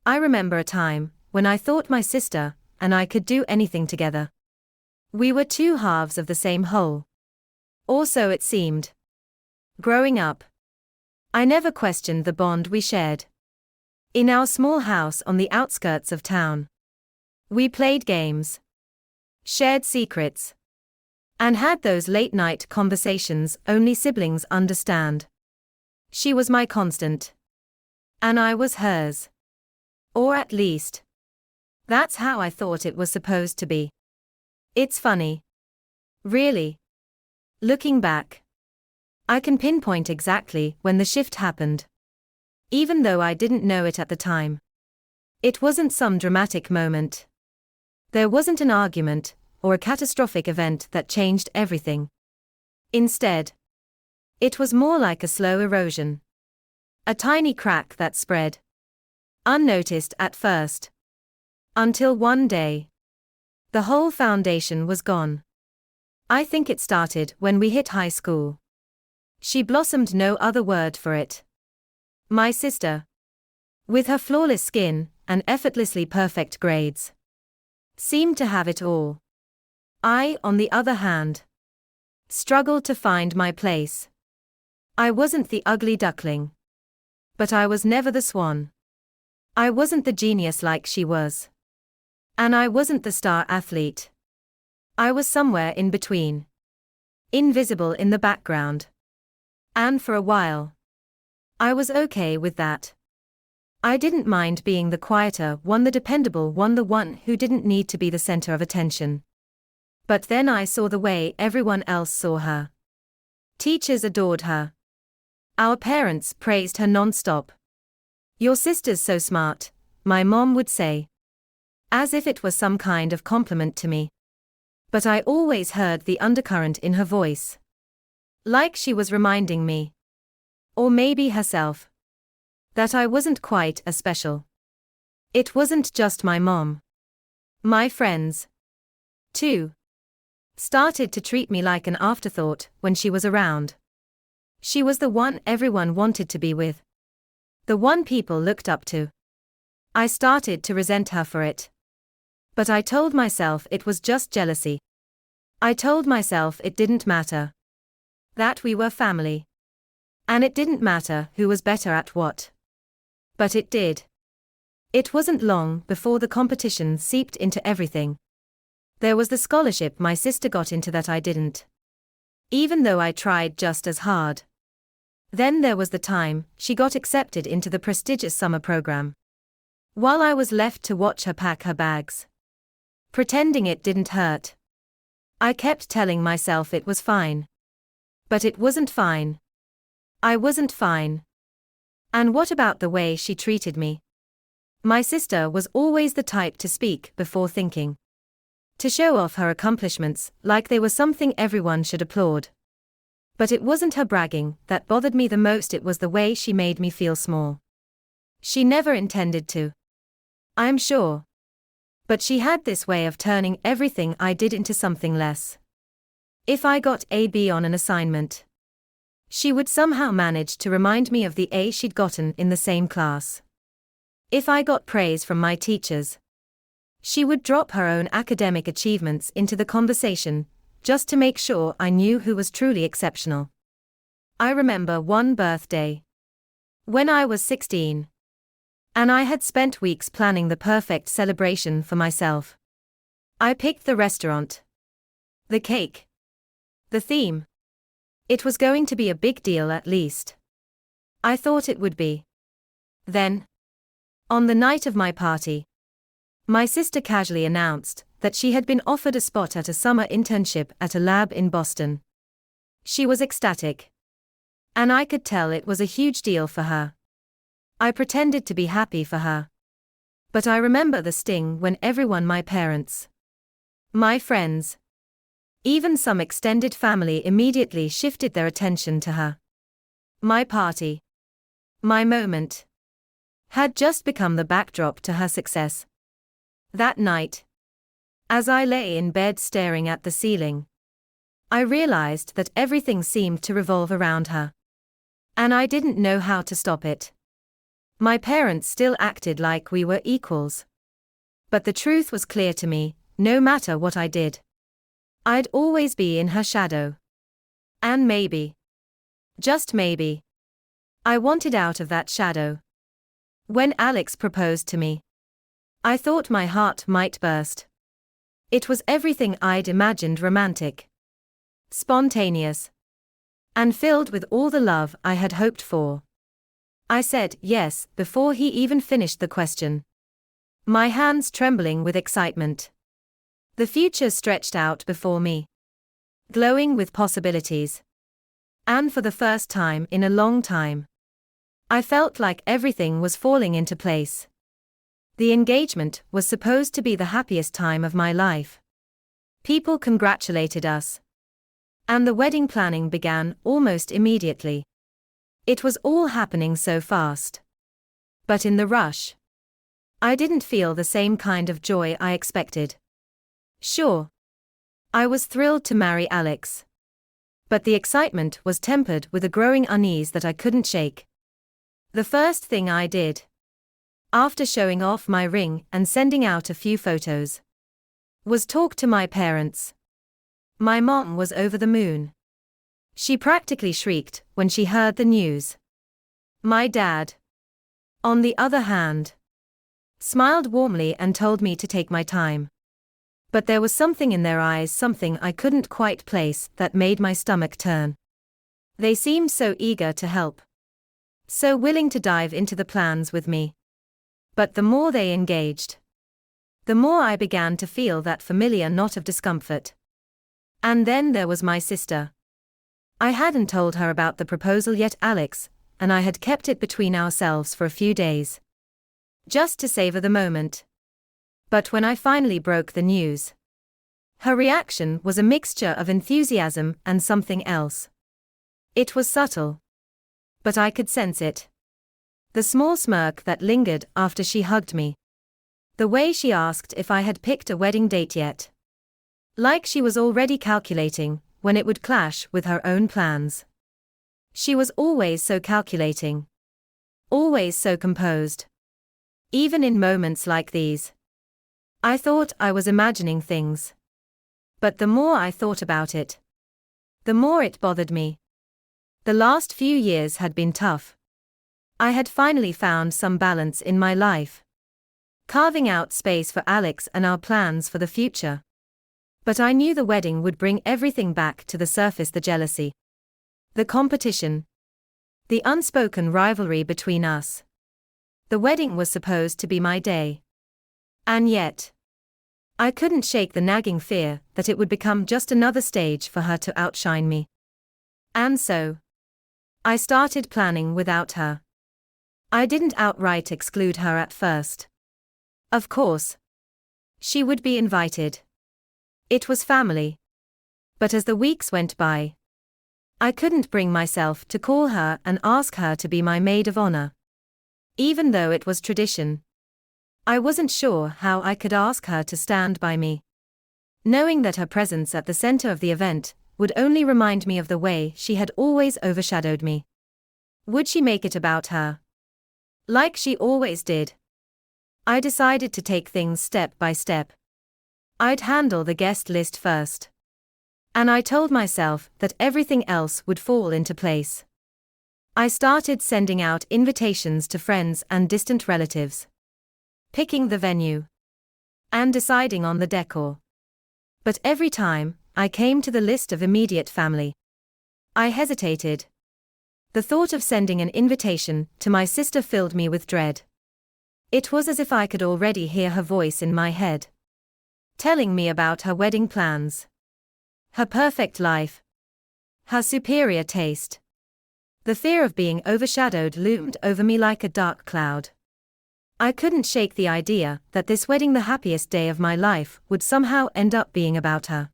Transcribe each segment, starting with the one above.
I remember a time when I thought my sister and I could do anything together. We were two halves of the same whole. Or so it seemed. Growing up, I never questioned the bond we shared. In our small house on the outskirts of town, we played games, shared secrets, and had those late-night conversations only siblings understand. She was my constant, and I was hers. Or at least, that's how I thought it was supposed to be. It's funny. Really. Looking back, I can pinpoint exactly when the shift happened. Even though I didn't know it at the time. It wasn't some dramatic moment. There wasn't an argument or a catastrophic event that changed everything. Instead, it was more like a slow erosion. A tiny crack that spread, unnoticed at first, until one day, the whole foundation was gone. I think it started when we hit high school. She blossomed, no other word for it. My sister, with her flawless skin and effortlessly perfect grades, seemed to have it all. I, on the other hand, struggled to find my place. I wasn't the ugly duckling. But I was never the swan. I wasn't the genius like she was. And I wasn't the star athlete. I was somewhere in between. Invisible in the background. And for a while, I was okay with that. I didn't mind being the quieter one, the dependable one, the one who didn't need to be the center of attention. But then I saw the way everyone else saw her. Teachers adored her. Our parents praised her non-stop. "Your sister's so smart," my mom would say. As if it was some kind of compliment to me. But I always heard the undercurrent in her voice. Like she was reminding me, or maybe herself, that I wasn't quite as special. It wasn't just my mom. My friends, too, started to treat me like an afterthought when she was around. She was the one everyone wanted to be with. The one people looked up to. I started to resent her for it. But I told myself it was just jealousy. I told myself it didn't matter. That we were family. And it didn't matter who was better at what. But it did. It wasn't long before the competition seeped into everything. There was the scholarship my sister got into that I didn't. Even though I tried just as hard. Then there was the time she got accepted into the prestigious summer program. While I was left to watch her pack her bags. Pretending it didn't hurt. I kept telling myself it was fine. But it wasn't fine. I wasn't fine. And what about the way she treated me? My sister was always the type to speak before thinking. To show off her accomplishments like they were something everyone should applaud. But it wasn't her bragging that bothered me the most, it was the way she made me feel small. She never intended to. I'm sure. But she had this way of turning everything I did into something less. If I got a B on an assignment, she would somehow manage to remind me of the A she'd gotten in the same class. If I got praise from my teachers, she would drop her own academic achievements into the conversation, just to make sure I knew who was truly exceptional. I remember one birthday, when I was 16, and I had spent weeks planning the perfect celebration for myself. I picked the restaurant, the cake, the theme. It was going to be a big deal, at least. I thought it would be. Then, on the night of my party, my sister casually announced that she had been offered a spot at a summer internship at a lab in Boston. She was ecstatic. And I could tell it was a huge deal for her. I pretended to be happy for her. But I remember the sting when everyone, my parents, my friends, even some extended family, immediately shifted their attention to her. My party, my moment, had just become the backdrop to her success. That night, as I lay in bed staring at the ceiling, I realized that everything seemed to revolve around her. And I didn't know how to stop it. My parents still acted like we were equals. But the truth was clear to me, no matter what I did, I'd always be in her shadow. And maybe, just maybe, I wanted out of that shadow. When Alex proposed to me, I thought my heart might burst. It was everything I'd imagined: romantic, spontaneous, and filled with all the love I had hoped for. I said yes before he even finished the question, my hands trembling with excitement. The future stretched out before me, glowing with possibilities. And for the first time in a long time, I felt like everything was falling into place. The engagement was supposed to be the happiest time of my life. People congratulated us, and the wedding planning began almost immediately. It was all happening so fast. But in the rush, I didn't feel the same kind of joy I expected. Sure, I was thrilled to marry Alex, but the excitement was tempered with a growing unease that I couldn't shake. The first thing I did, after showing off my ring and sending out a few photos, was talk to my parents. My mom was over the moon. She practically shrieked when she heard the news. My dad, on the other hand, smiled warmly and told me to take my time. But there was something in their eyes, something I couldn't quite place, that made my stomach turn. They seemed so eager to help, so willing to dive into the plans with me. But the more they engaged, the more I began to feel that familiar knot of discomfort. And then there was my sister. I hadn't told her about the proposal yet, Alex, and I had kept it between ourselves for a few days, just to savor the moment. But when I finally broke the news, her reaction was a mixture of enthusiasm and something else. It was subtle, but I could sense it. The small smirk that lingered after she hugged me. The way she asked if I had picked a wedding date yet. Like she was already calculating when it would clash with her own plans. She was always so calculating. Always so composed. Even in moments like these, I thought I was imagining things. But the more I thought about it, the more it bothered me. The last few years had been tough. I had finally found some balance in my life, carving out space for Alex and our plans for the future. But I knew the wedding would bring everything back to the surface: the jealousy, the competition, the unspoken rivalry between us. The wedding was supposed to be my day. And yet, I couldn't shake the nagging fear that it would become just another stage for her to outshine me. And so, I started planning without her. I didn't outright exclude her at first. Of course, she would be invited. It was family. But as the weeks went by, I couldn't bring myself to call her and ask her to be my maid of honor. Even though it was tradition, I wasn't sure how I could ask her to stand by me, knowing that her presence at the center of the event would only remind me of the way she had always overshadowed me. Would she make it about her, like she always did? I decided to take things step by step. I'd handle the guest list first, and I told myself that everything else would fall into place. I started sending out invitations to friends and distant relatives, picking the venue, and deciding on the decor. But every time I came to the list of immediate family, I hesitated. The thought of sending an invitation to my sister filled me with dread. It was as if I could already hear her voice in my head, telling me about her wedding plans, her perfect life, her superior taste. The fear of being overshadowed loomed over me like a dark cloud. I couldn't shake the idea that this wedding, the happiest day of my life, would somehow end up being about her.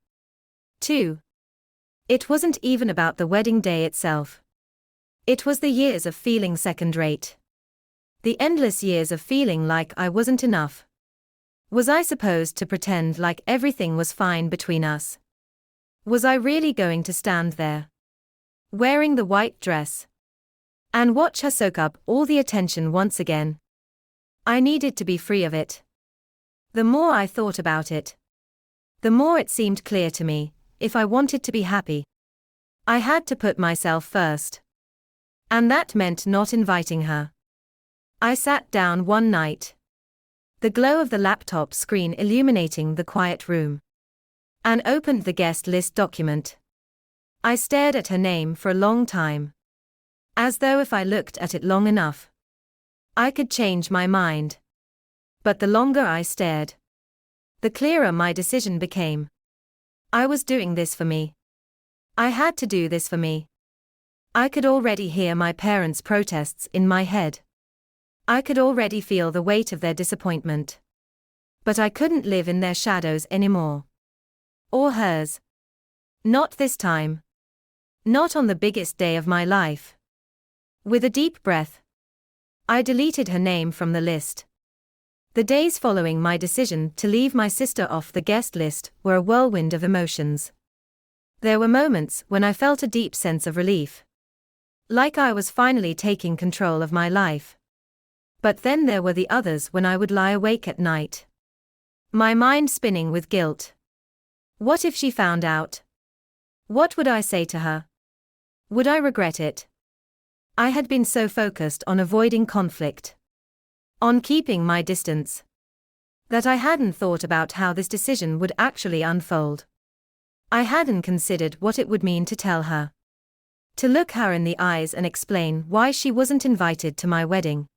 2. It wasn't even about the wedding day itself. It was the years of feeling second-rate. The endless years of feeling like I wasn't enough. Was I supposed to pretend like everything was fine between us? Was I really going to stand there, wearing the white dress, and watch her soak up all the attention once again. I needed to be free of it. The more I thought about it, the more it seemed clear to me, if I wanted to be happy, I had to put myself first. And that meant not inviting her. I sat down one night, the glow of the laptop screen illuminating the quiet room, and opened the guest list document. I stared at her name for a long time, as though if I looked at it long enough, I could change my mind. But the longer I stared, the clearer my decision became. I was doing this for me. I had to do this for me. I could already hear my parents' protests in my head. I could already feel the weight of their disappointment. But I couldn't live in their shadows anymore. Or hers. Not this time. Not on the biggest day of my life. With a deep breath, I deleted her name from the list. The days following my decision to leave my sister off the guest list were a whirlwind of emotions. There were moments when I felt a deep sense of relief, like I was finally taking control of my life. But then there were the others when I would lie awake at night, my mind spinning with guilt. What if she found out? What would I say to her? Would I regret it? I had been so focused on avoiding conflict, on keeping my distance, that I hadn't thought about how this decision would actually unfold. I hadn't considered what it would mean to tell her, to look her in the eyes and explain why she wasn't invited to my wedding.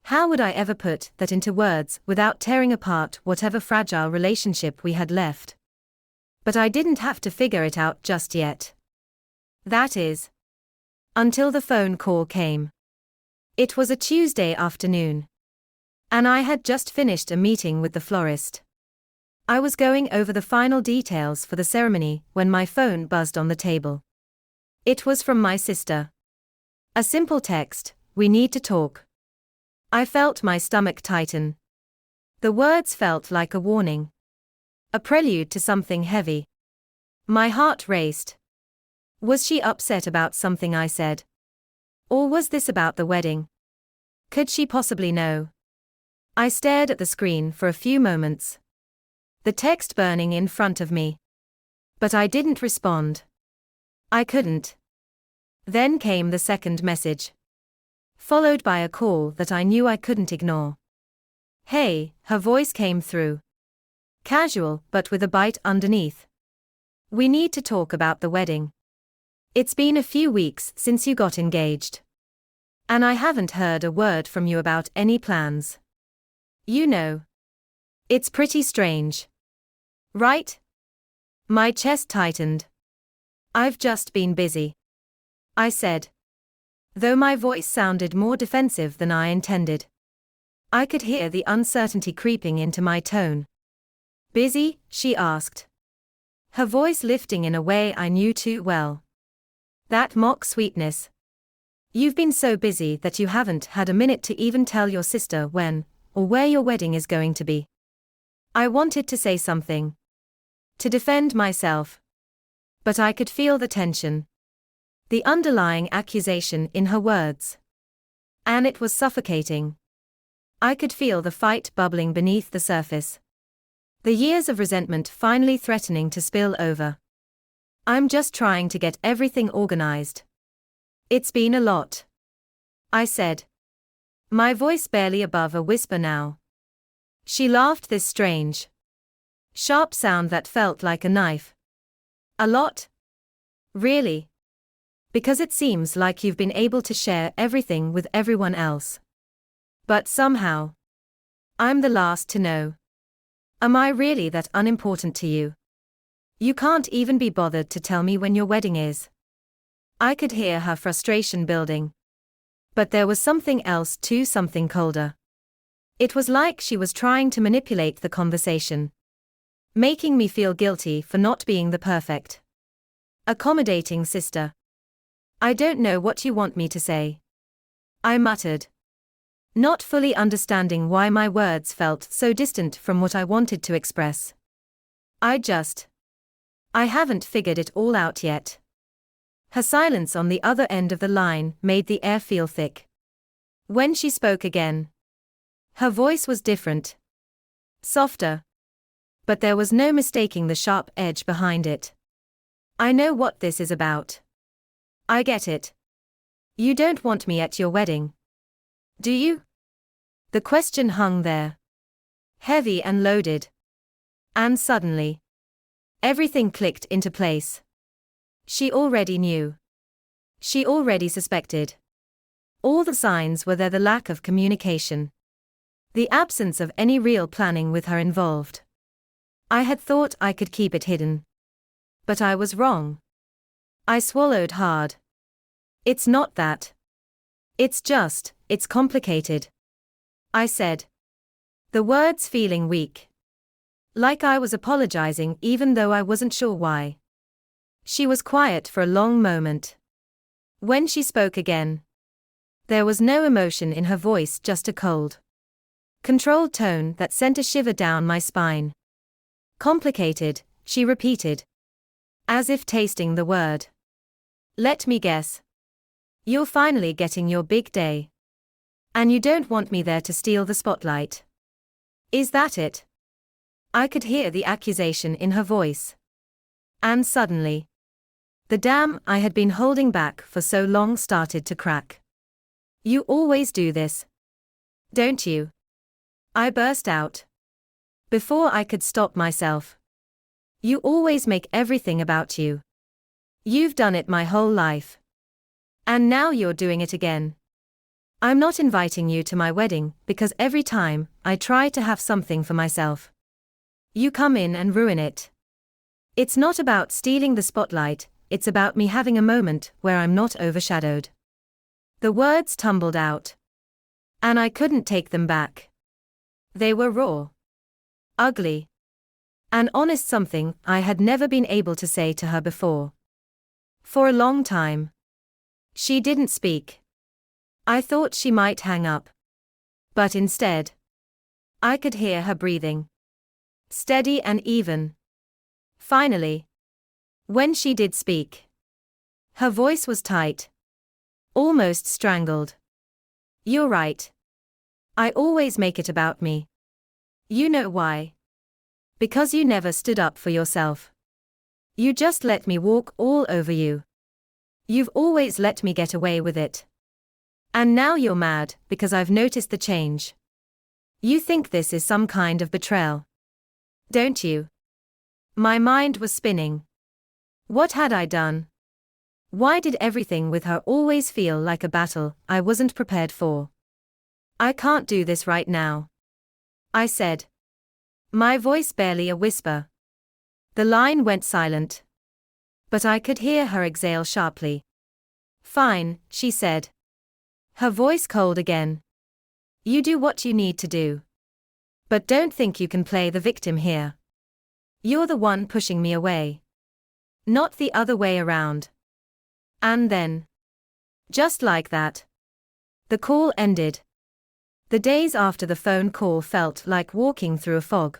How would I ever put that into words without tearing apart whatever fragile relationship we had left? But I didn't have to figure it out just yet. That is, until the phone call came. It was a Tuesday afternoon, and I had just finished a meeting with the florist. I was going over the final details for the ceremony when my phone buzzed on the table. It was from my sister. A simple text, "We need to talk." I felt my stomach tighten. The words felt like a warning, a prelude to something heavy. My heart raced. Was she upset about something I said? Or was this about the wedding? Could she possibly know? I stared at the screen for a few moments, the text burning in front of me. But I didn't respond. I couldn't. Then came the second message, followed by a call that I knew I couldn't ignore. "Hey," her voice came through. Casual, but with a bite underneath. "We need to talk about the wedding. It's been a few weeks since you got engaged, and I haven't heard a word from you about any plans. You know, it's pretty strange, right?" My chest tightened. "I've just been busy," I said, though my voice sounded more defensive than I intended. I could hear the uncertainty creeping into my tone. "Busy?" she asked, her voice lifting in a way I knew too well. That mock sweetness. "You've been so busy that you haven't had a minute to even tell your sister when, or where your wedding is going to be." I wanted to say something, to defend myself, but I could feel the tension, the underlying accusation in her words. And it was suffocating. I could feel the fight bubbling beneath the surface, the years of resentment finally threatening to spill over. "I'm just trying to get everything organized. It's been a lot," I said, my voice barely above a whisper now. She laughed, this strange, sharp sound that felt like a knife. "A lot? Really? Because it seems like you've been able to share everything with everyone else. But somehow, I'm the last to know. Am I really that unimportant to you? You can't even be bothered to tell me when your wedding is." I could hear her frustration building. But there was something else too, something colder. It was like she was trying to manipulate the conversation, making me feel guilty for not being the perfect, accommodating sister. "I don't know what you want me to say," I muttered, not fully understanding why my words felt so distant from what I wanted to express. I haven't figured it all out yet." Her silence on the other end of the line made the air feel thick. When she spoke again, her voice was different. Softer. But there was no mistaking the sharp edge behind it. I know what this is about. I get it. You don't want me at your wedding. Do you? The question hung there. Heavy and loaded. And suddenly, everything clicked into place. She already knew. She already suspected. All the signs were there: the lack of communication. The absence of any real planning with her involved. I had thought I could keep it hidden. But I was wrong. I swallowed hard. It's not that. It's complicated. I said. The words feeling weak. Like I was apologizing even though I wasn't sure why. She was quiet for a long moment. When she spoke again, there was no emotion in her voice, just a cold, controlled tone that sent a shiver down my spine. Complicated, she repeated, as if tasting the word. Let me guess. You're finally getting your big day. And you don't want me there to steal the spotlight. Is that it? I could hear the accusation in her voice. And suddenly, the dam I had been holding back for so long started to crack. You always do this, don't you? I burst out. Before I could stop myself. You always make everything about you. You've done it my whole life. And now you're doing it again. I'm not inviting you to my wedding because every time I try to have something for myself, you come in and ruin it. It's not about stealing the spotlight, it's about me having a moment where I'm not overshadowed. The words tumbled out. And I couldn't take them back. They were raw. Ugly. And honest, something I had never been able to say to her before. For a long time. She didn't speak. I thought she might hang up. But instead, I could hear her breathing. Steady and even. Finally, when she did speak, her voice was tight. Almost strangled. You're right. I always make it about me. You know why? Because you never stood up for yourself. You just let me walk all over you. You've always let me get away with it. And now you're mad because I've noticed the change. You think this is some kind of betrayal. Don't you? My mind was spinning. What had I done? Why did everything with her always feel like a battle I wasn't prepared for? I can't do this right now, I said. My voice barely a whisper. The line went silent. But I could hear her exhale sharply. Fine, she said. Her voice cold again. You do what you need to do. But don't think you can play the victim here. You're the one pushing me away. Not the other way around. And then, just like that, the call ended. The days after the phone call felt like walking through a fog.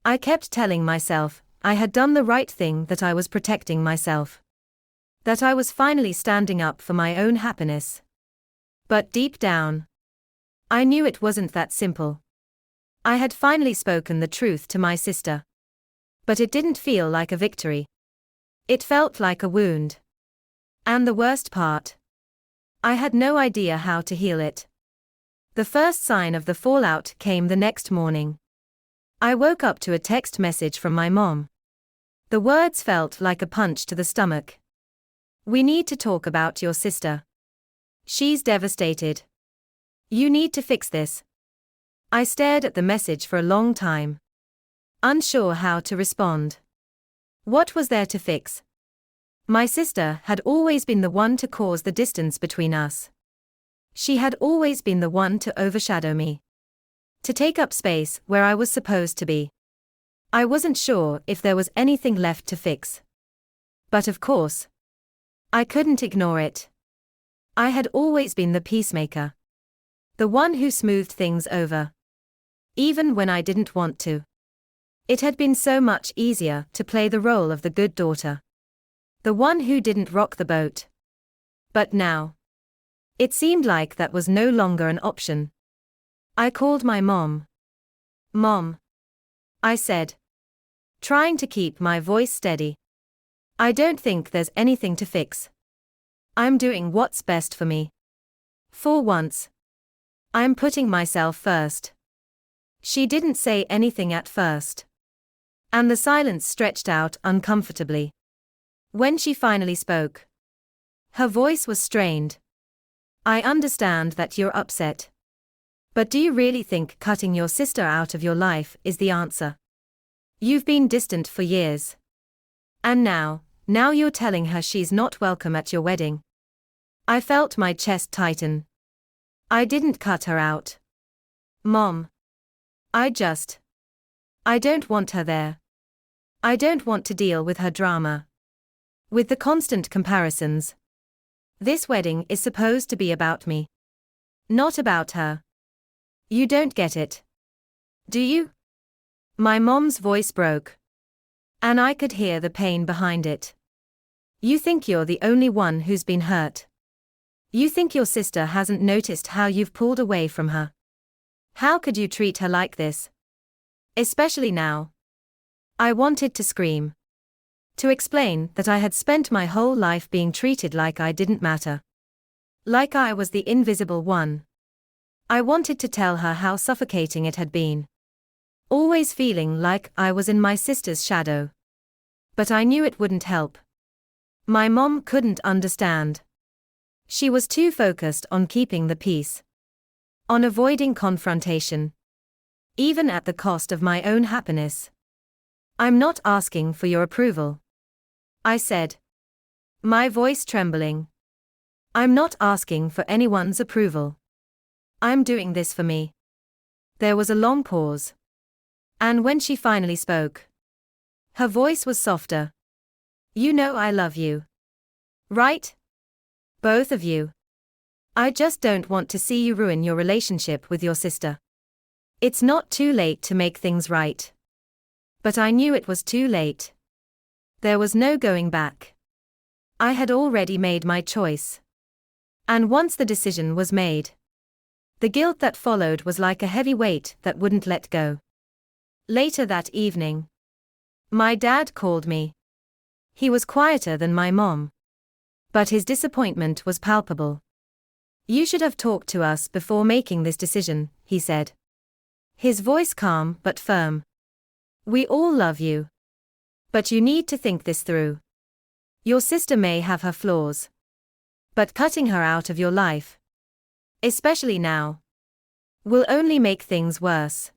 I kept telling myself I had done the right thing, that I was protecting myself. That I was finally standing up for my own happiness. But deep down, I knew it wasn't that simple. I had finally spoken the truth to my sister. But it didn't feel like a victory. It felt like a wound. And the worst part, I had no idea how to heal it. The first sign of the fallout came the next morning. I woke up to a text message from my mom. The words felt like a punch to the stomach. We need to talk about your sister. She's devastated. You need to fix this. I stared at the message for a long time, unsure how to respond. What was there to fix? My sister had always been the one to cause the distance between us. She had always been the one to overshadow me. To take up space where I was supposed to be. I wasn't sure if there was anything left to fix. But of course, I couldn't ignore it. I had always been the peacemaker. The one who smoothed things over. Even when I didn't want to. It had been so much easier to play the role of the good daughter. The one who didn't rock the boat. But now, it seemed like that was no longer an option. I called my mom. "Mom," I said, trying to keep my voice steady. "I don't think there's anything to fix. I'm doing what's best for me. For once, I'm putting myself first." She didn't say anything at first, and the silence stretched out uncomfortably. When she finally spoke, her voice was strained. "I understand that you're upset. But do you really think cutting your sister out of your life is the answer? You've been distant for years. And now you're telling her she's not welcome at your wedding." I felt my chest tighten. "I didn't cut her out, Mom. I don't want her there. I don't want to deal with her drama. With the constant comparisons. This wedding is supposed to be about me, not about her. You don't get it, do you?" My mom's voice broke, and I could hear the pain behind it. "You think you're the only one who's been hurt. You think your sister hasn't noticed how you've pulled away from her. How could you treat her like this? Especially now." I wanted to scream. To explain that I had spent my whole life being treated like I didn't matter. Like I was the invisible one. I wanted to tell her how suffocating it had been. Always feeling like I was in my sister's shadow. But I knew it wouldn't help. My mom couldn't understand. She was too focused on keeping the peace. On avoiding confrontation. Even at the cost of my own happiness. "I'm not asking for your approval," I said, my voice trembling. "I'm not asking for anyone's approval. I'm doing this for me." There was a long pause. And when she finally spoke, her voice was softer. "You know I love you. Right? Both of you. I just don't want to see you ruin your relationship with your sister. It's not too late to make things right." But I knew it was too late. There was no going back. I had already made my choice. And once the decision was made, the guilt that followed was like a heavy weight that wouldn't let go. Later that evening, my dad called me. He was quieter than my mom. But his disappointment was palpable. "You should have talked to us before making this decision," he said. His voice calm but firm. "We all love you. But you need to think this through. Your sister may have her flaws. But cutting her out of your life, especially now, will only make things worse."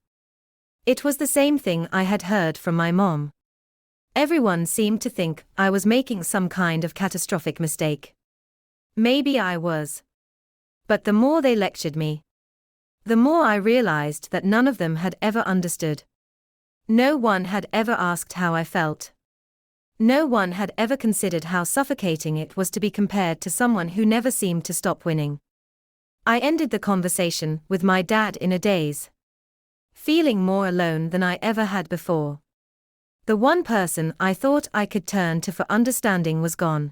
It was the same thing I had heard from my mom. Everyone seemed to think I was making some kind of catastrophic mistake. Maybe I was. But the more they lectured me, the more I realized that none of them had ever understood. No one had ever asked how I felt. No one had ever considered how suffocating it was to be compared to someone who never seemed to stop winning. I ended the conversation with my dad in a daze, feeling more alone than I ever had before. The one person I thought I could turn to for understanding was gone.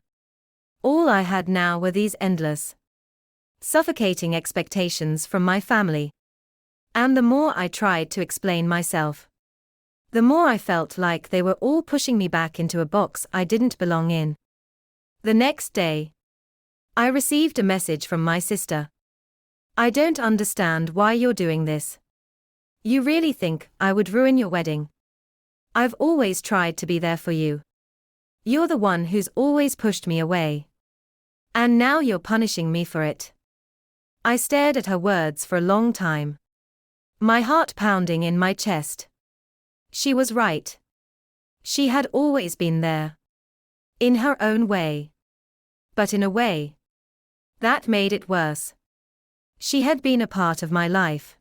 All I had now were these endless, suffocating expectations from my family. And the more I tried to explain myself, the more I felt like they were all pushing me back into a box I didn't belong in. The next day, I received a message from my sister. "I don't understand why you're doing this. You really think I would ruin your wedding? I've always tried to be there for you. You're the one who's always pushed me away. And now you're punishing me for it." I stared at her words for a long time, my heart pounding in my chest. She was right. She had always been there. In her own way. But in a way that made it worse. She had been a part of my life.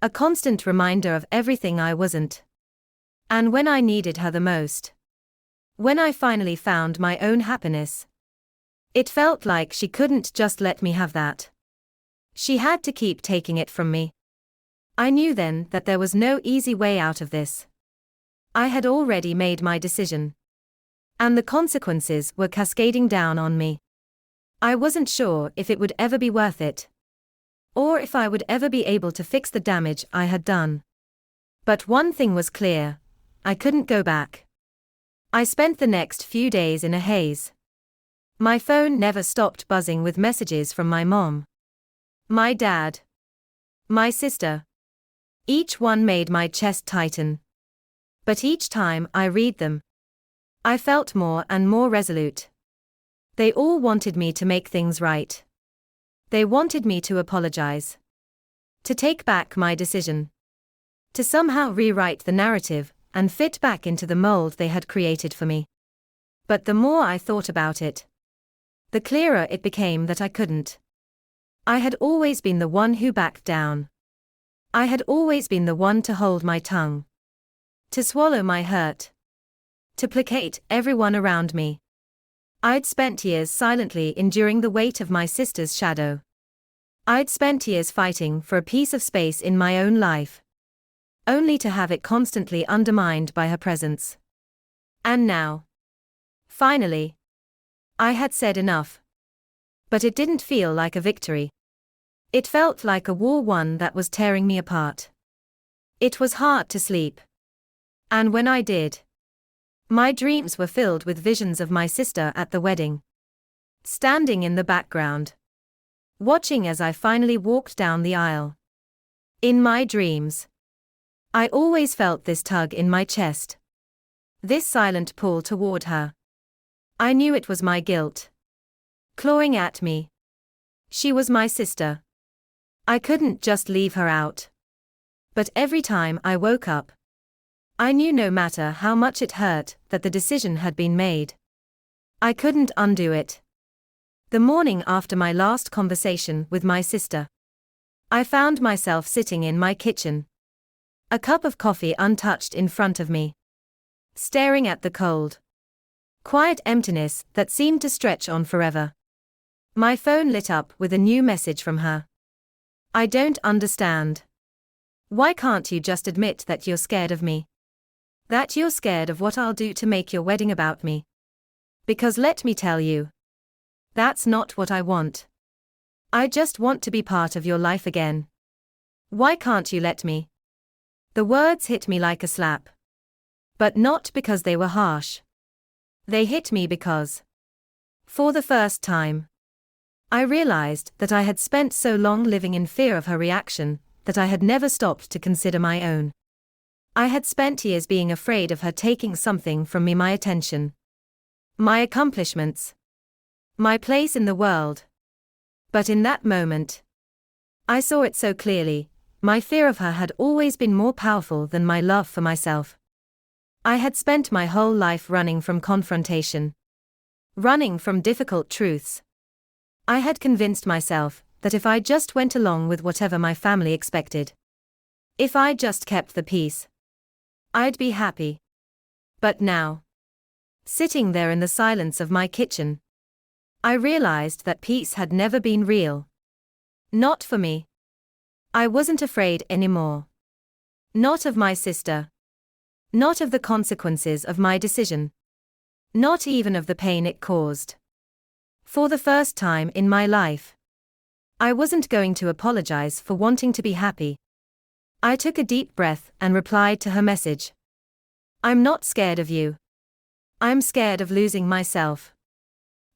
A constant reminder of everything I wasn't. And when I needed her the most, when I finally found my own happiness, it felt like she couldn't just let me have that. She had to keep taking it from me. I knew then that there was no easy way out of this. I had already made my decision. And the consequences were cascading down on me. I wasn't sure if it would ever be worth it. Or if I would ever be able to fix the damage I had done. But one thing was clear: I couldn't go back. I spent the next few days in a haze. My phone never stopped buzzing with messages from my mom, my dad, my sister. Each one made my chest tighten. But each time I read them, I felt more and more resolute. They all wanted me to make things right. They wanted me to apologize, to take back my decision, to somehow rewrite the narrative and fit back into the mold they had created for me. But the more I thought about it, the clearer it became that I couldn't. I had always been the one who backed down. I had always been the one to hold my tongue, to swallow my hurt, to placate everyone around me. I'd spent years silently enduring the weight of my sister's shadow. I'd spent years fighting for a piece of space in my own life, only to have it constantly undermined by her presence. And now, finally, I had said enough. But it didn't feel like a victory. It felt like a war won that was tearing me apart. It was hard to sleep. And when I did, my dreams were filled with visions of my sister at the wedding, standing in the background, watching as I finally walked down the aisle. In my dreams, I always felt this tug in my chest, this silent pull toward her. I knew it was my guilt, clawing at me. She was my sister. I couldn't just leave her out. But every time I woke up, I knew no matter how much it hurt that the decision had been made. I couldn't undo it. The morning after my last conversation with my sister, I found myself sitting in my kitchen, a cup of coffee untouched in front of me, staring at the cold, quiet emptiness that seemed to stretch on forever. My phone lit up with a new message from her. I don't understand. Why can't you just admit that you're scared of me? That you're scared of what I'll do to make your wedding about me? Because let me tell you, that's not what I want. I just want to be part of your life again. Why can't you let me? The words hit me like a slap. But not because they were harsh. They hit me because, for the first time, I realized that I had spent so long living in fear of her reaction that I had never stopped to consider my own. I had spent years being afraid of her taking something from me: my attention, my accomplishments, my place in the world. But in that moment, I saw it so clearly: my fear of her had always been more powerful than my love for myself. I had spent my whole life running from confrontation, running from difficult truths. I had convinced myself that if I just went along with whatever my family expected, if I just kept the peace, I'd be happy. But now, sitting there in the silence of my kitchen, I realized that peace had never been real. Not for me. I wasn't afraid anymore. Not of my sister. Not of the consequences of my decision. Not even of the pain it caused. For the first time in my life, I wasn't going to apologize for wanting to be happy. I took a deep breath and replied to her message. I'm not scared of you. I'm scared of losing myself.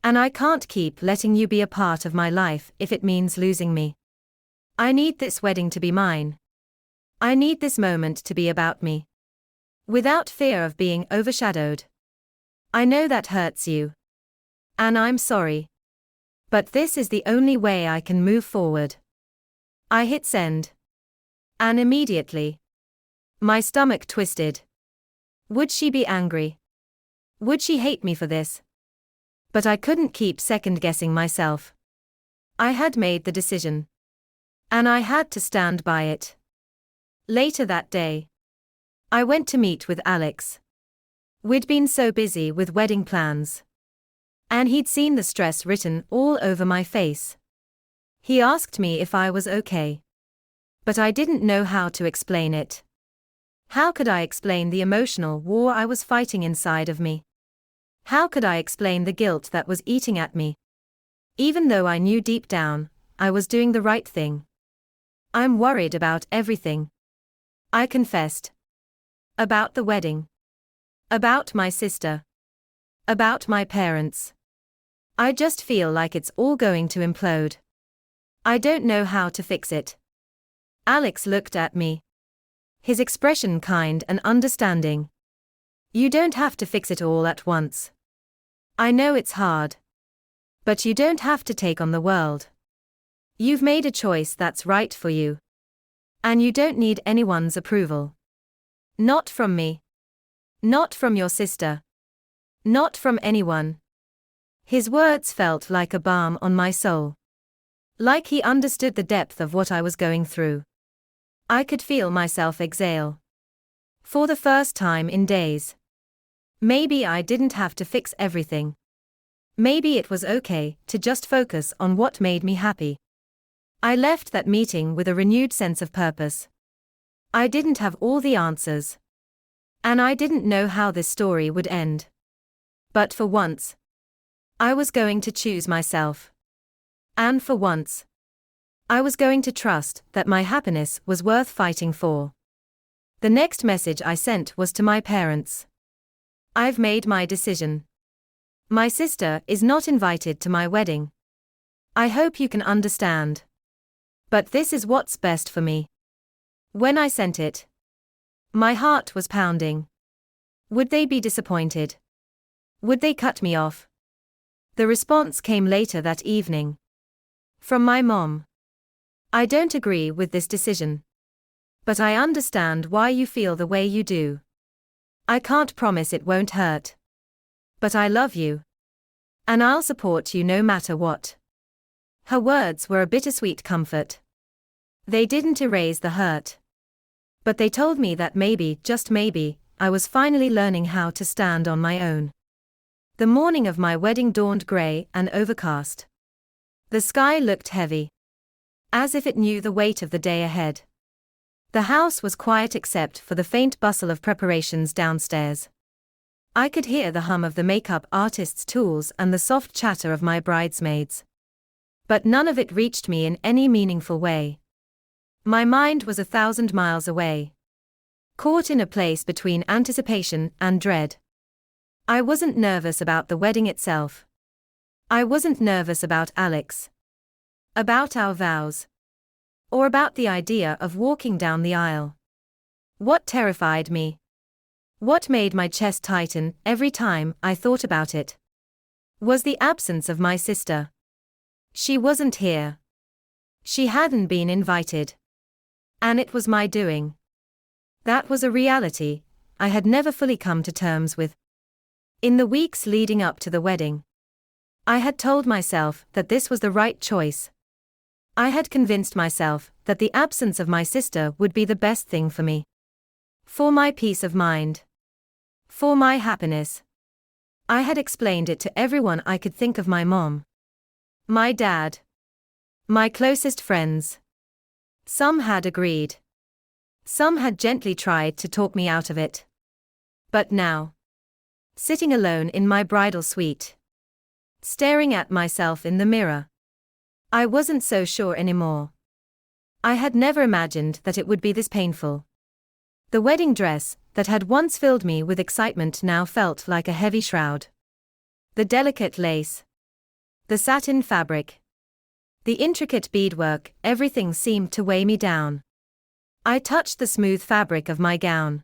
And I can't keep letting you be a part of my life if it means losing me. I need this wedding to be mine. I need this moment to be about me, without fear of being overshadowed. I know that hurts you. And I'm sorry. But this is the only way I can move forward. I hit send. And immediately, my stomach twisted. Would she be angry? Would she hate me for this? But I couldn't keep second-guessing myself. I had made the decision. And I had to stand by it. Later that day, I went to meet with Alex. We'd been so busy with wedding plans. And he'd seen the stress written all over my face. He asked me if I was okay. But I didn't know how to explain it. How could I explain the emotional war I was fighting inside of me? How could I explain the guilt that was eating at me? Even though I knew deep down, I was doing the right thing. I'm worried about everything, I confessed. About the wedding. About my sister. About my parents. I just feel like it's all going to implode. I don't know how to fix it. Alex looked at me. His expression kind and understanding. You don't have to fix it all at once. I know it's hard. But you don't have to take on the world. You've made a choice that's right for you. And you don't need anyone's approval. Not from me. Not from your sister. Not from anyone. His words felt like a balm on my soul. Like he understood the depth of what I was going through. I could feel myself exhale. For the first time in days. Maybe I didn't have to fix everything. Maybe it was okay to just focus on what made me happy. I left that meeting with a renewed sense of purpose. I didn't have all the answers. And I didn't know how this story would end. But for once, I was going to choose myself. And for once, I was going to trust that my happiness was worth fighting for. The next message I sent was to my parents. I've made my decision. My sister is not invited to my wedding. I hope you can understand. But this is what's best for me. When I sent it, my heart was pounding. Would they be disappointed? Would they cut me off? The response came later that evening. From my mom. I don't agree with this decision. But I understand why you feel the way you do. I can't promise it won't hurt. But I love you. And I'll support you no matter what. Her words were a bittersweet comfort. They didn't erase the hurt. But they told me that maybe, just maybe, I was finally learning how to stand on my own. The morning of my wedding dawned grey and overcast. The sky looked heavy. As if it knew the weight of the day ahead. The house was quiet except for the faint bustle of preparations downstairs. I could hear the hum of the makeup artist's tools and the soft chatter of my bridesmaids. But none of it reached me in any meaningful way. My mind was 1,000 miles away. Caught in a place between anticipation and dread. I wasn't nervous about the wedding itself. I wasn't nervous about Alex. About our vows. Or about the idea of walking down the aisle. What terrified me? What made my chest tighten every time I thought about it? Was the absence of my sister. She wasn't here. She hadn't been invited. And it was my doing. That was a reality I had never fully come to terms with. In the weeks leading up to the wedding, I had told myself that this was the right choice. I had convinced myself that the absence of my sister would be the best thing for me. For my peace of mind. For my happiness. I had explained it to everyone I could think of: my mom. My dad. My closest friends. Some had agreed. Some had gently tried to talk me out of it. But now, sitting alone in my bridal suite, staring at myself in the mirror, I wasn't so sure anymore. I had never imagined that it would be this painful. The wedding dress that had once filled me with excitement now felt like a heavy shroud. The delicate lace. The satin fabric. The intricate beadwork, everything seemed to weigh me down. I touched the smooth fabric of my gown.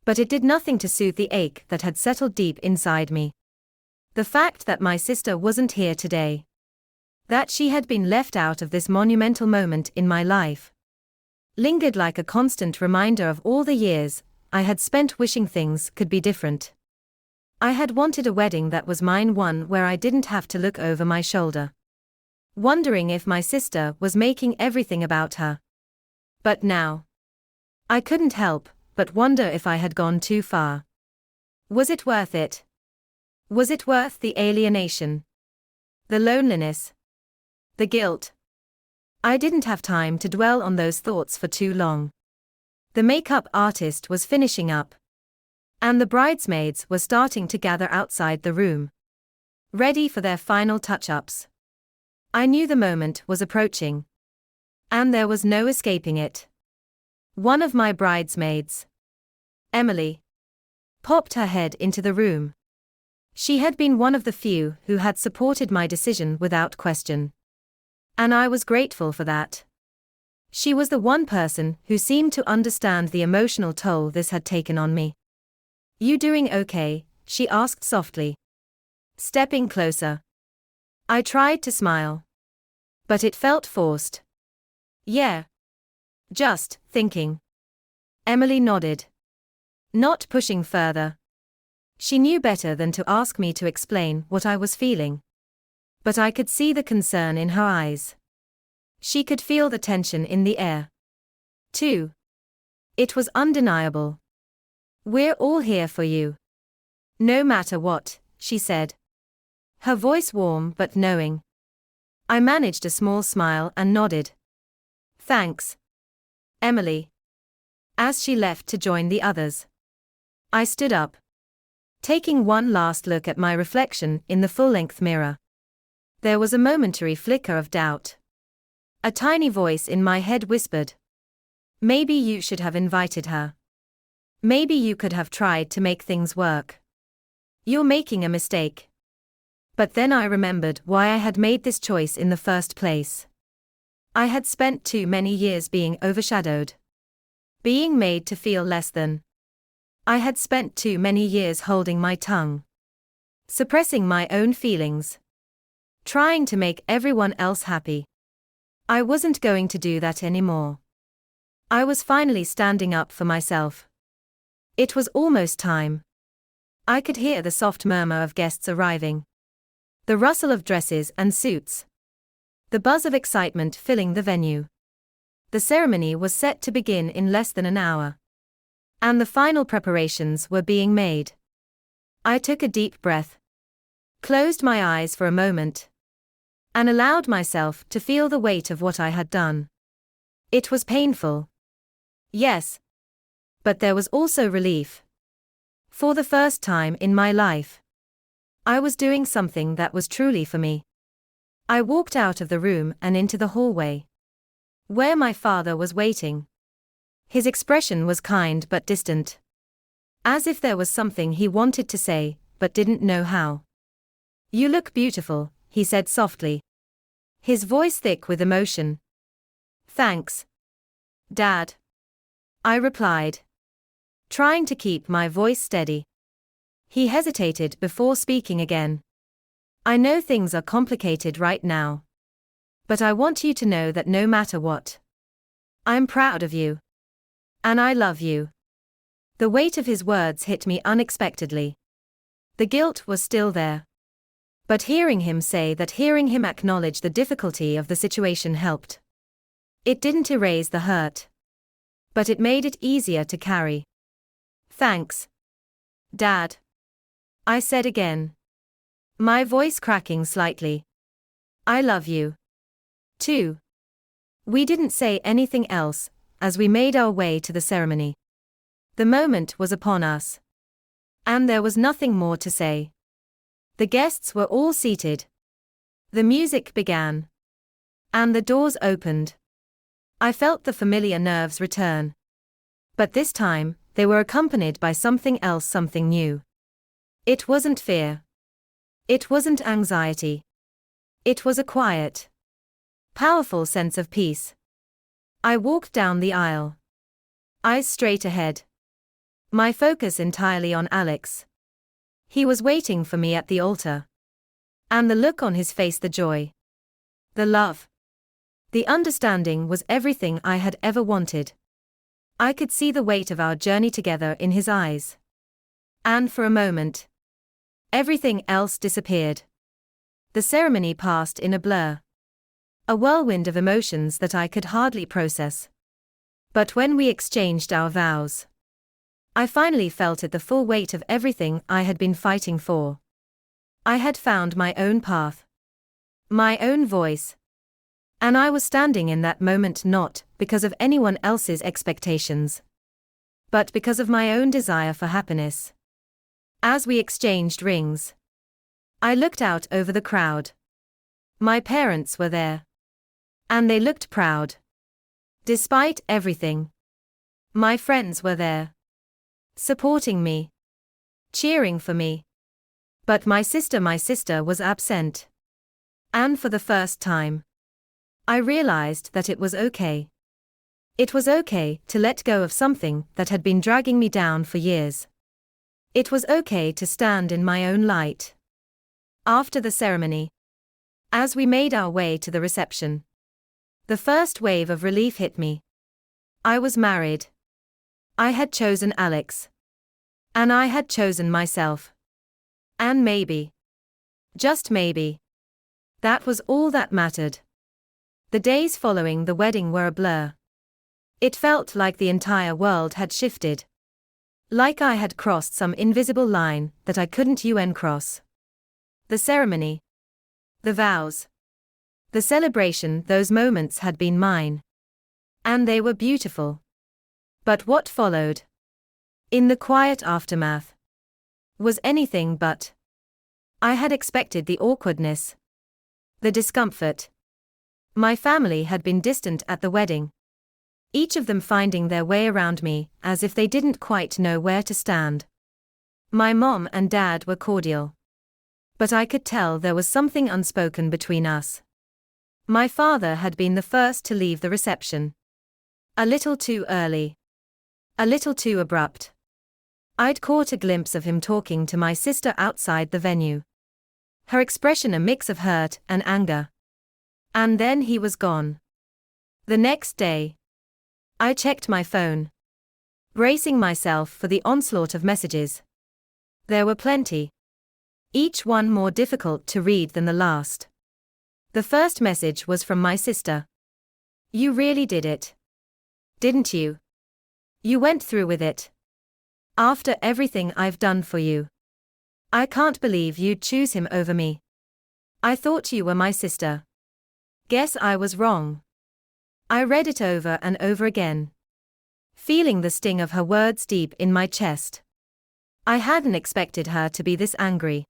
But it did nothing to soothe the ache that had settled deep inside me. The fact that my sister wasn't here today. That she had been left out of this monumental moment in my life. Lingered like a constant reminder of all the years I had spent wishing things could be different. I had wanted a wedding that was mine, one where I didn't have to look over my shoulder. Wondering if my sister was making everything about her. But now, I couldn't help but wonder if I had gone too far. Was it worth it? Was it worth the alienation? The loneliness? The guilt? I didn't have time to dwell on those thoughts for too long. The makeup artist was finishing up. And the bridesmaids were starting to gather outside the room, ready for their final touch-ups. I knew the moment was approaching, and there was no escaping it. One of my bridesmaids, Emily, popped her head into the room. She had been one of the few who had supported my decision without question, and I was grateful for that. She was the one person who seemed to understand the emotional toll this had taken on me. "You doing okay?" she asked softly, stepping closer. I tried to smile, but it felt forced. "Yeah. Just thinking." Emily nodded, not pushing further. She knew better than to ask me to explain what I was feeling, but I could see the concern in her eyes. She could feel the tension in the air, too. It was undeniable. "We're all here for you, no matter what," she said, her voice warm but knowing. I managed a small smile and nodded. "Thanks, Emily." As she left to join the others, I stood up, taking one last look at my reflection in the full-length mirror. There was a momentary flicker of doubt. A tiny voice in my head whispered, "Maybe you should have invited her. Maybe you could have tried to make things work. You're making a mistake." But then I remembered why I had made this choice in the first place. I had spent too many years being overshadowed, being made to feel less than. I had spent too many years holding my tongue, suppressing my own feelings, trying to make everyone else happy. I wasn't going to do that anymore. I was finally standing up for myself. It was almost time. I could hear the soft murmur of guests arriving, the rustle of dresses and suits, the buzz of excitement filling the venue. The ceremony was set to begin in less than an hour, and the final preparations were being made. I took a deep breath, closed my eyes for a moment, and allowed myself to feel the weight of what I had done. It was painful, yes, but there was also relief. For the first time in my life, I was doing something that was truly for me. I walked out of the room and into the hallway, where my father was waiting. His expression was kind but distant, as if there was something he wanted to say, but didn't know how. "You look beautiful," he said softly, his voice thick with emotion. "Thanks, Dad," I replied, trying to keep my voice steady. He hesitated before speaking again. "I know things are complicated right now, but I want you to know that no matter what, I'm proud of you. And I love you." The weight of his words hit me unexpectedly. The guilt was still there, but hearing him acknowledge the difficulty of the situation helped. It didn't erase the hurt, but it made it easier to carry. "Thanks, Dad," I said again, my voice cracking slightly. "I love you, too." We didn't say anything else as we made our way to the ceremony. The moment was upon us, and there was nothing more to say. The guests were all seated. The music began, and the doors opened. I felt the familiar nerves return, but this time they were accompanied by something else, something new. It wasn't fear. It wasn't anxiety. It was a quiet, powerful sense of peace. I walked down the aisle, eyes straight ahead, my focus entirely on Alex. He was waiting for me at the altar, and the look on his face, the joy, the love, the understanding was everything I had ever wanted. I could see the weight of our journey together in his eyes. And for a moment, everything else disappeared. The ceremony passed in a blur, a whirlwind of emotions that I could hardly process. But when we exchanged our vows, I finally felt it, the full weight of everything I had been fighting for. I had found my own path, my own voice, and I was standing in that moment not because of anyone else's expectations, but because of my own desire for happiness. As we exchanged rings, I looked out over the crowd. My parents were there. And they looked proud. Despite everything. My friends were there. Supporting me. Cheering for me. But my sister was absent. And for the first time, I realized that it was okay. It was okay to let go of something that had been dragging me down for years. It was okay to stand in my own light. After the ceremony, as we made our way to the reception, the first wave of relief hit me. I was married. I had chosen Alex. And I had chosen myself. And maybe, just maybe, that was all that mattered. The days following the wedding were a blur. It felt like the entire world had shifted. Like I had crossed some invisible line that I couldn't uncross. The ceremony. The vows. The celebration, those moments had been mine. And they were beautiful. But what followed, in the quiet aftermath, was anything but. I had expected the awkwardness. The discomfort. My family had been distant at the wedding. Each of them finding their way around me, as if they didn't quite know where to stand. My mom and dad were cordial. But I could tell there was something unspoken between us. My father had been the first to leave the reception. A little too early. A little too abrupt. I'd caught a glimpse of him talking to my sister outside the venue. Her expression a mix of hurt and anger. And then he was gone. The next day, I checked my phone, bracing myself for the onslaught of messages. There were plenty. Each one more difficult to read than the last. The first message was from my sister. "You really did it. Didn't you? You went through with it. After everything I've done for you. I can't believe you'd choose him over me. I thought you were my sister. Guess I was wrong." I read it over and over again, feeling the sting of her words deep in my chest. I hadn't expected her to be this angry.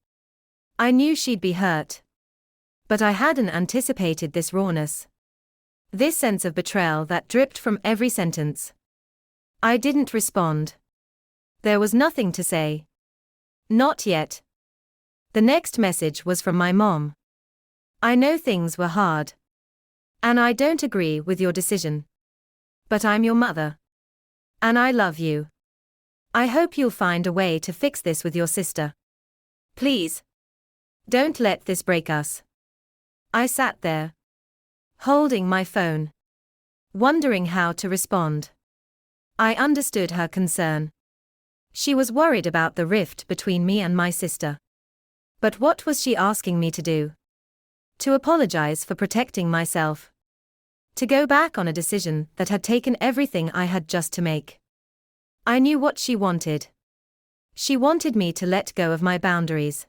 I knew she'd be hurt. But I hadn't anticipated this rawness. This sense of betrayal that dripped from every sentence. I didn't respond. There was nothing to say. Not yet. The next message was from my mom. "I know things were hard. And I don't agree with your decision. But I'm your mother. And I love you. I hope you'll find a way to fix this with your sister. Please. Don't let this break us." I sat there, holding my phone, wondering how to respond. I understood her concern. She was worried about the rift between me and my sister. But what was she asking me to do? To apologize for protecting myself. To go back on a decision that had taken everything I had just to make. I knew what she wanted. She wanted me to let go of my boundaries.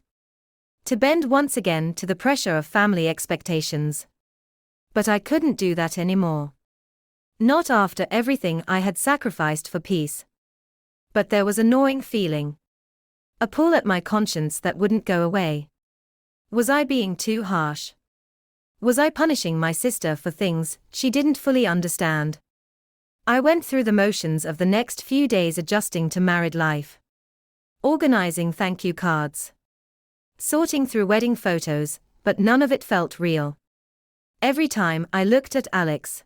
To bend once again to the pressure of family expectations. But I couldn't do that anymore. Not after everything I had sacrificed for peace. But there was a gnawing feeling. A pull at my conscience that wouldn't go away. Was I being too harsh? Was I punishing my sister for things she didn't fully understand? I went through the motions of the next few days adjusting to married life. Organizing thank you cards. Sorting through wedding photos, but none of it felt real. Every time I looked at Alex,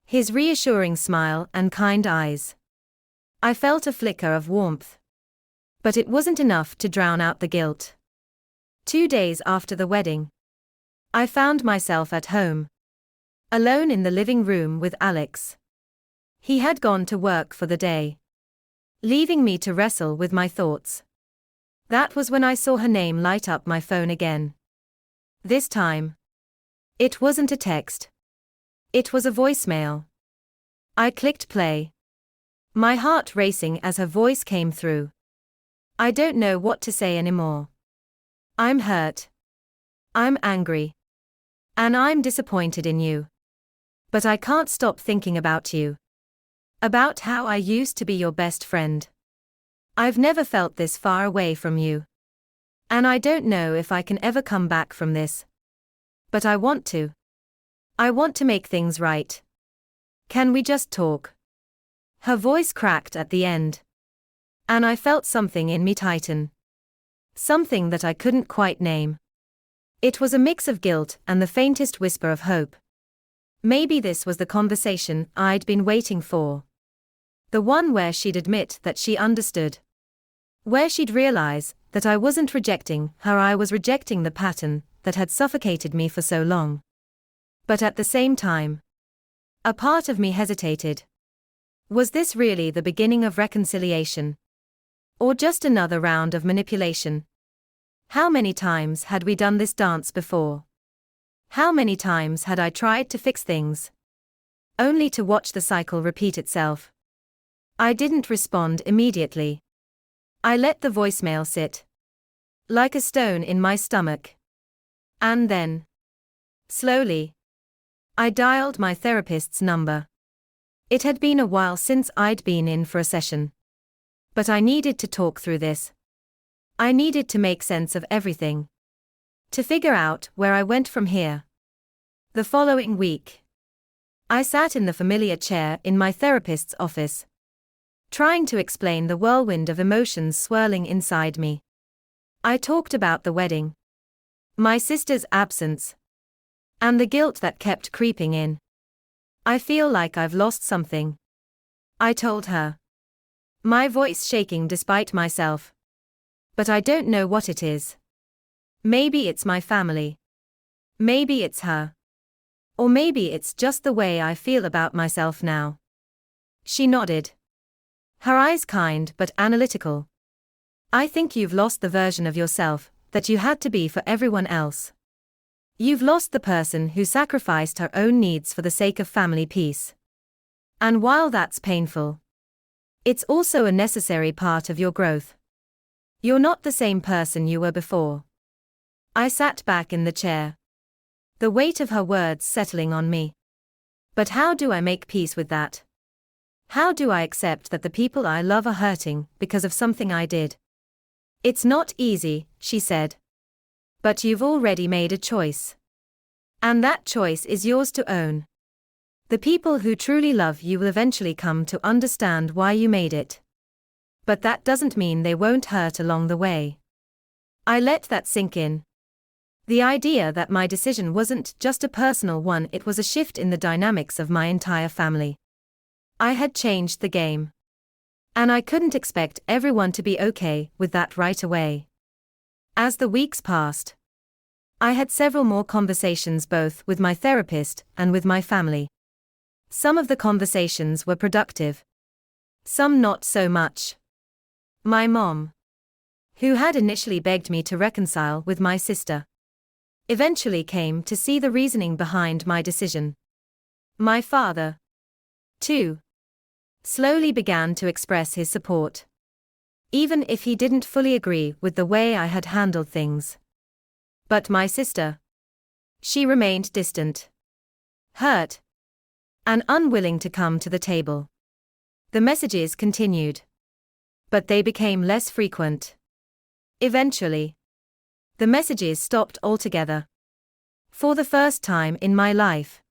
his reassuring smile and kind eyes, I felt a flicker of warmth. But it wasn't enough to drown out the guilt. 2 days after the wedding, I found myself at home, alone in the living room with Alex. He had gone to work for the day, leaving me to wrestle with my thoughts. That was when I saw her name light up my phone again. This time, it wasn't a text. It was a voicemail. I clicked play, my heart racing as her voice came through. "I don't know what to say anymore. I'm hurt. I'm angry. And I'm disappointed in you. But I can't stop thinking about you. About how I used to be your best friend. I've never felt this far away from you. And I don't know if I can ever come back from this. But I want to. I want to make things right. Can we just talk? Her voice cracked at the end. And I felt something in me tighten. Something that I couldn't quite name. It was a mix of guilt and the faintest whisper of hope. Maybe this was the conversation I'd been waiting for. The one where she'd admit that she understood. Where she'd realize that I wasn't rejecting her, I was rejecting the pattern that had suffocated me for so long. But at the same time, a part of me hesitated. Was this really the beginning of reconciliation? Or just another round of manipulation? How many times had we done this dance before? How many times had I tried to fix things? Only to watch the cycle repeat itself. I didn't respond immediately. I let the voicemail sit like a stone in my stomach. And then, slowly, I dialed my therapist's number. It had been a while since I'd been in for a session. But I needed to talk through this. I needed to make sense of everything. To figure out where I went from here. The following week, I sat in the familiar chair in my therapist's office, trying to explain the whirlwind of emotions swirling inside me. I talked about the wedding, my sister's absence, and the guilt that kept creeping in. I feel like I've lost something, I told her, my voice shaking despite myself. But I don't know what it is. Maybe it's my family. Maybe it's her. Or maybe it's just the way I feel about myself now. She nodded. Her eyes kind but analytical. I think you've lost the version of yourself that you had to be for everyone else. You've lost the person who sacrificed her own needs for the sake of family peace. And while that's painful, it's also a necessary part of your growth. You're not the same person you were before. I sat back in the chair, the weight of her words settling on me. But how do I make peace with that? How do I accept that the people I love are hurting because of something I did? It's not easy, she said. But you've already made a choice. And that choice is yours to own. The people who truly love you will eventually come to understand why you made it. But that doesn't mean they won't hurt along the way. I let that sink in. The idea that my decision wasn't just a personal one, it was a shift in the dynamics of my entire family. I had changed the game. And I couldn't expect everyone to be okay with that right away. As the weeks passed, I had several more conversations both with my therapist and with my family. Some of the conversations were productive. Some not so much. My mom, who had initially begged me to reconcile with my sister, eventually came to see the reasoning behind my decision. My father, too, slowly began to express his support, even if he didn't fully agree with the way I had handled things. But my sister, she remained distant, hurt, and unwilling to come to the table. The messages continued, but they became less frequent. Eventually, the messages stopped altogether. For the first time in my life,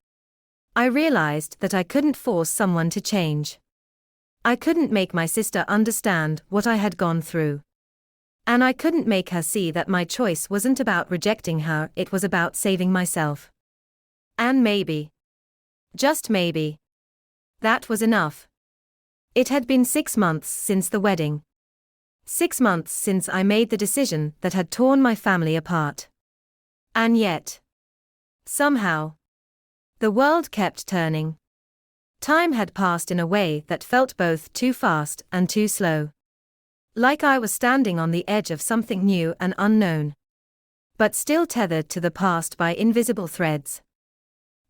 I realized that I couldn't force someone to change. I couldn't make my sister understand what I had gone through. And I couldn't make her see that my choice wasn't about rejecting her, it was about saving myself. And maybe, just maybe, that was enough. It had been 6 months since the wedding. 6 months since I made the decision that had torn my family apart. And yet, somehow, the world kept turning. Time had passed in a way that felt both too fast and too slow. Like I was standing on the edge of something new and unknown, but still tethered to the past by invisible threads.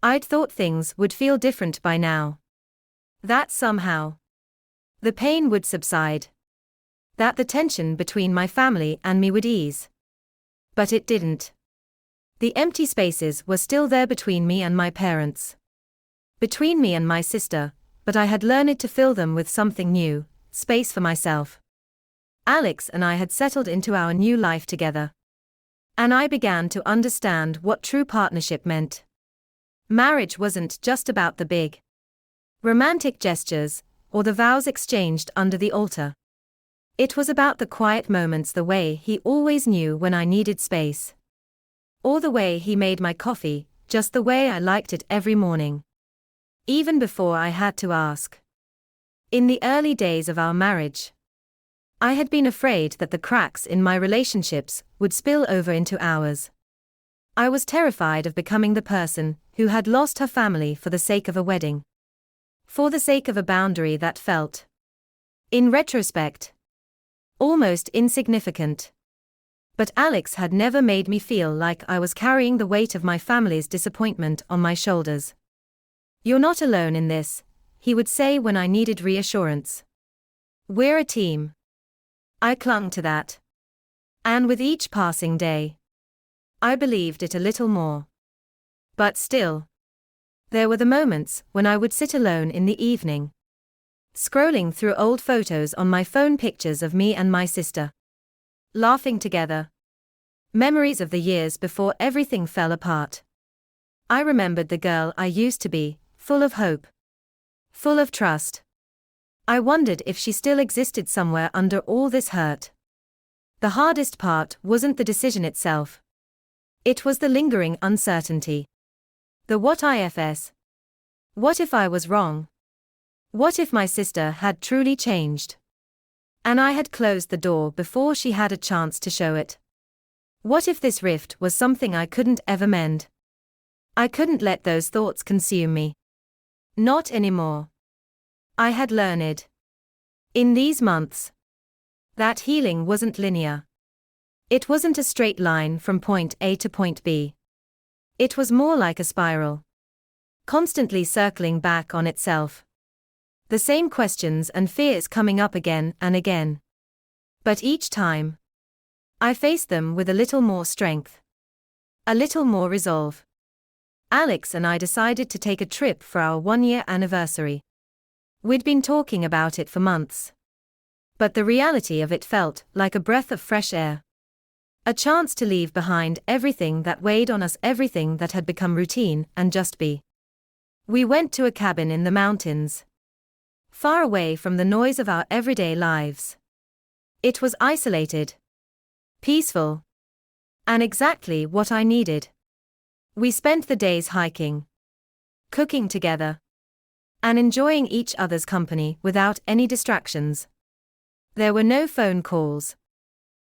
I'd thought things would feel different by now. That somehow, the pain would subside. That the tension between my family and me would ease. But it didn't. The empty spaces were still there between me and my parents. Between me and my sister, but I had learned to fill them with something new, space for myself. Alex and I had settled into our new life together. And I began to understand what true partnership meant. Marriage wasn't just about the big, romantic gestures, or the vows exchanged under the altar. It was about the quiet moments, the way he always knew when I needed space. Or the way he made my coffee, just the way I liked it every morning. Even before I had to ask. In the early days of our marriage, I had been afraid that the cracks in my relationships would spill over into ours. I was terrified of becoming the person who had lost her family for the sake of a wedding. For the sake of a boundary that felt, in retrospect, almost insignificant. But Alex had never made me feel like I was carrying the weight of my family's disappointment on my shoulders. "You're not alone in this," he would say when I needed reassurance. "We're a team." I clung to that. And with each passing day, I believed it a little more. But still, there were the moments when I would sit alone in the evening, scrolling through old photos on my phone, pictures of me and my sister, laughing together. Memories of the years before everything fell apart. I remembered the girl I used to be, full of hope, full of trust. I wondered if she still existed somewhere under all this hurt. The hardest part wasn't the decision itself. It was the lingering uncertainty. The what ifs. What if I was wrong? What if my sister had truly changed? And I had closed the door before she had a chance to show it. What if this rift was something I couldn't ever mend? I couldn't let those thoughts consume me. Not anymore. I had learned, in these months, that healing wasn't linear. It wasn't a straight line from point A to point B. It was more like a spiral, constantly circling back on itself. The same questions and fears coming up again and again. But each time, I faced them with a little more strength, a little more resolve. Alex and I decided to take a trip for our 1-year anniversary. We'd been talking about it for months. But the reality of it felt like a breath of fresh air. A chance to leave behind everything that weighed on us, everything that had become routine, and just be. We went to a cabin in the mountains, far away from the noise of our everyday lives. It was isolated, peaceful, and exactly what I needed. We spent the days hiking, cooking together, and enjoying each other's company without any distractions. There were no phone calls,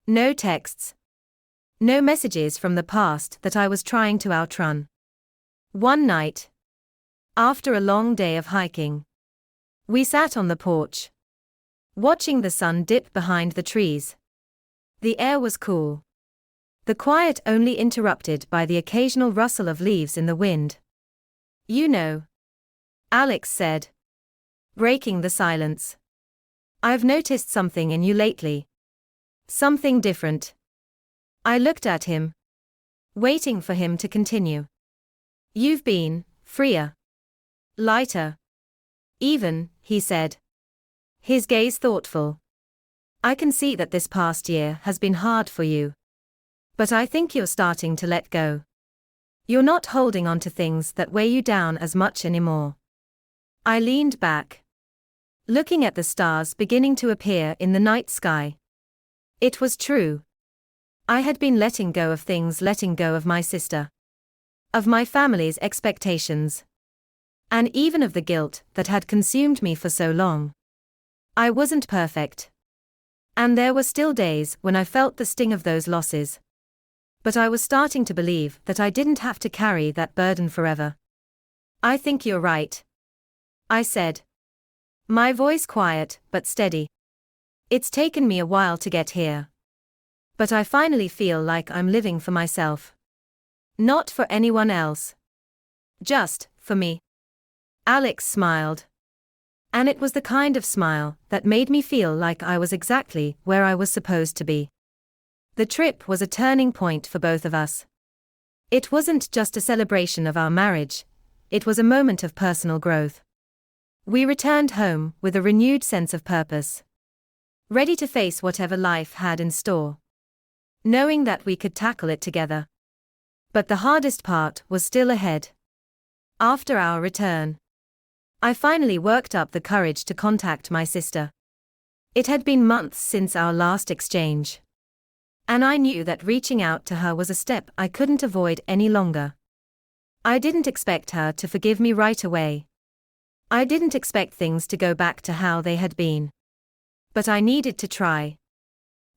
no texts, no messages from the past that I was trying to outrun. One night, after a long day of hiking, we sat on the porch, watching the sun dip behind the trees. The air was cool, the quiet only interrupted by the occasional rustle of leaves in the wind. "You know," Alex said, breaking the silence, "I've noticed something in you lately. Something different." I looked at him, waiting for him to continue. "You've been freer, lighter, even," he said, his gaze thoughtful. "I can see that this past year has been hard for you. But I think you're starting to let go. You're not holding on to things that weigh you down as much anymore." I leaned back, looking at the stars beginning to appear in the night sky. It was true. I had been letting go of things, letting go of my sister, of my family's expectations, and even of the guilt that had consumed me for so long. I wasn't perfect, and there were still days when I felt the sting of those losses. But I was starting to believe that I didn't have to carry that burden forever. "I think you're right," I said, my voice quiet but steady. "It's taken me a while to get here. But I finally feel like I'm living for myself. Not for anyone else. Just for me." Alex smiled. And it was the kind of smile that made me feel like I was exactly where I was supposed to be. The trip was a turning point for both of us. It wasn't just a celebration of our marriage, it was a moment of personal growth. We returned home with a renewed sense of purpose, ready to face whatever life had in store, knowing that we could tackle it together. But the hardest part was still ahead. After our return, I finally worked up the courage to contact my sister. It had been months since our last exchange, and I knew that reaching out to her was a step I couldn't avoid any longer. I didn't expect her to forgive me right away. I didn't expect things to go back to how they had been. But I needed to try.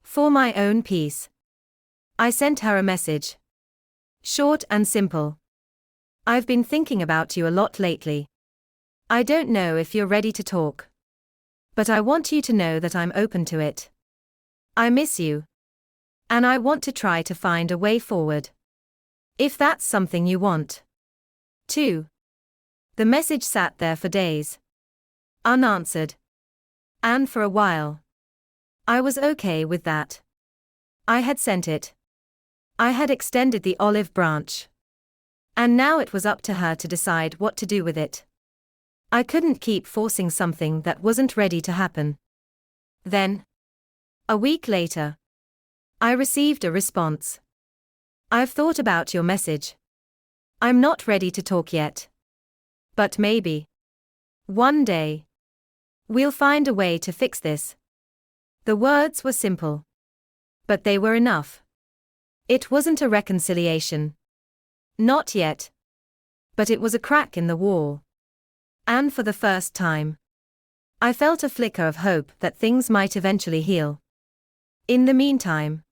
For my own peace. I sent her a message. Short and simple. I've been thinking about you a lot lately. I don't know if you're ready to talk, but I want you to know that I'm open to it. I miss you, and I want to try to find a way forward, if that's something you want. 2. The message sat there for days, unanswered. And for a while, I was okay with that. I had sent it. I had extended the olive branch. And now it was up to her to decide what to do with it. I couldn't keep forcing something that wasn't ready to happen. Then, a week later, I received a response. I've thought about your message. I'm not ready to talk yet. But maybe, one day, we'll find a way to fix this. The words were simple, but they were enough. It wasn't a reconciliation. Not yet. But it was a crack in the wall. And for the first time, I felt a flicker of hope that things might eventually heal. In the meantime,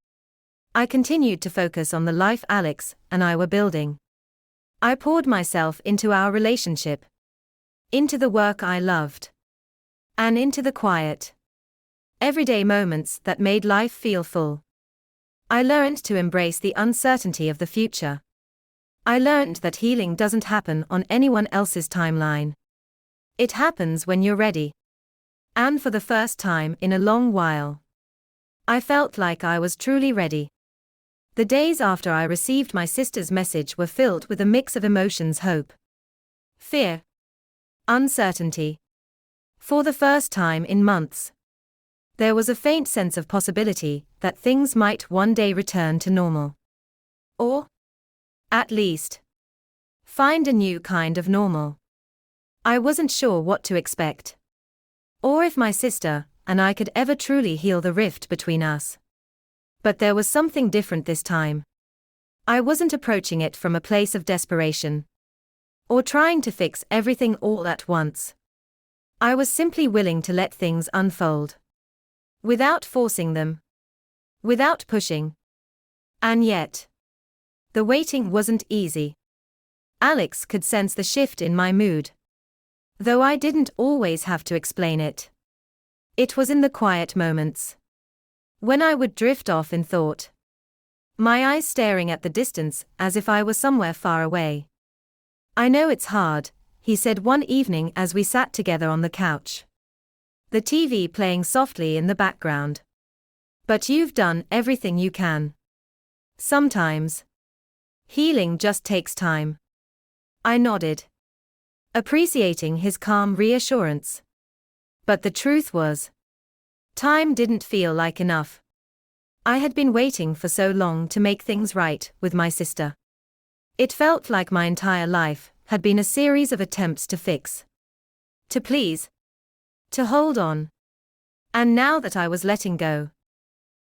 I continued to focus on the life Alex and I were building. I poured myself into our relationship, into the work I loved, and into the quiet, everyday moments that made life feel full. I learned to embrace the uncertainty of the future. I learned that healing doesn't happen on anyone else's timeline. It happens when you're ready. And for the first time in a long while, I felt like I was truly ready. The days after I received my sister's message were filled with a mix of emotions: hope, fear, uncertainty. For the first time in months, there was a faint sense of possibility that things might one day return to normal. Or, at least, find a new kind of normal. I wasn't sure what to expect, or if my sister and I could ever truly heal the rift between us. But there was something different this time. I wasn't approaching it from a place of desperation, or trying to fix everything all at once. I was simply willing to let things unfold, without forcing them, without pushing. And yet, the waiting wasn't easy. Alex could sense the shift in my mood, though I didn't always have to explain it. It was in the quiet moments, when I would drift off in thought, my eyes staring at the distance as if I was somewhere far away. "I know it's hard," he said one evening as we sat together on the couch, the TV playing softly in the background. "But you've done everything you can. Sometimes, healing just takes time." I nodded, appreciating his calm reassurance. But the truth was, time didn't feel like enough. I had been waiting for so long to make things right with my sister. It felt like my entire life had been a series of attempts to fix, to please, to hold on. And now that I was letting go,